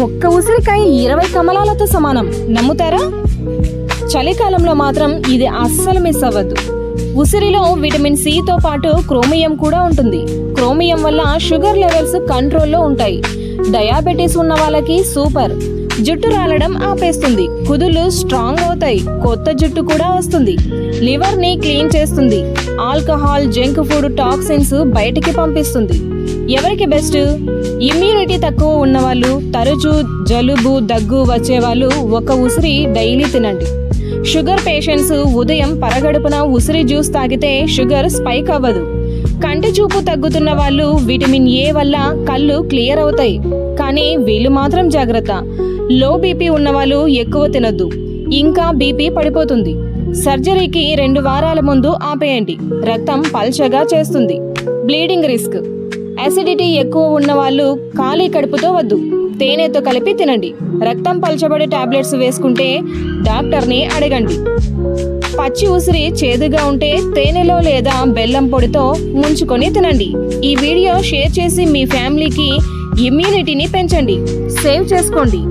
ఒక్క ఉసిరికాయ 20 కమలాలతో సమానం, నమ్ముతారా? చలికాలంలో మాత్రం ఇది అస్సలు మిస్ అవ్వద్దు. ఉసిరిలో విటమిన్ సితో పాటు క్రోమియం కూడా ఉంటుంది. క్రోమియం వల్ల షుగర్ లెవెల్స్ కంట్రోల్లో ఉంటాయి. డయాబెటీస్ ఉన్న వాళ్ళకి సూపర్. జుట్టు రాలడం ఆపేస్తుంది, కుదుళ్ళు స్ట్రాంగ్ అవుతాయి, కొత్త జుట్టు కూడా వస్తుంది. లివర్ ని క్లీన్ చేస్తుంది. ఆల్కహాల్, జంక్ ఫుడ్ టాక్సిన్స్ బయటికి పంపిస్తుంది. ఎవరికి బెస్ట్? ఇమ్యూనిటీ తక్కువ ఉన్నవాళ్ళు, తరచూ జలుబు దగ్గు వచ్చేవాళ్ళు ఒక ఉసిరి డైలీ తినండి. షుగర్ పేషెంట్స్ ఉదయం పరగడుపున ఉసిరి జ్యూస్ తాగితే షుగర్ స్పైక్ అవ్వదు. కంటి చూపు తగ్గుతున్న వాళ్ళు విటమిన్ ఏ వల్ల కళ్ళు క్లియర్ అవుతాయి. కానీ వీళ్ళు మాత్రం జాగ్రత్త, లో బీపీ ఉన్నవాళ్ళు ఎక్కువ తినొద్దు, ఇంకా బీపీ పడిపోతుంది. సర్జరీకి 2 వారాల ముందు ఆపేయండి, రక్తం పల్చగా చేస్తుంది. Bleeding risk. అసిడిటీ ఎక్కువ ఉన్నవాళ్ళు ఖాళీ కడుపుతో వద్దు, తేనెతో కలిపి తినండి. రక్తం పల్చబడే టాబ్లెట్స్ వేసుకుంటే డాక్టర్ని అడగండి. పచ్చి ఉసిరి చేదుగా ఉంటే తేనెలో లేదా బెల్లం పొడితో ముంచుకొని తినండి. ఈ వీడియో షేర్ చేసి మీ ఫ్యామిలీకి ఇమ్యూనిటీని పెంచండి. సేవ్ చేసుకోండి.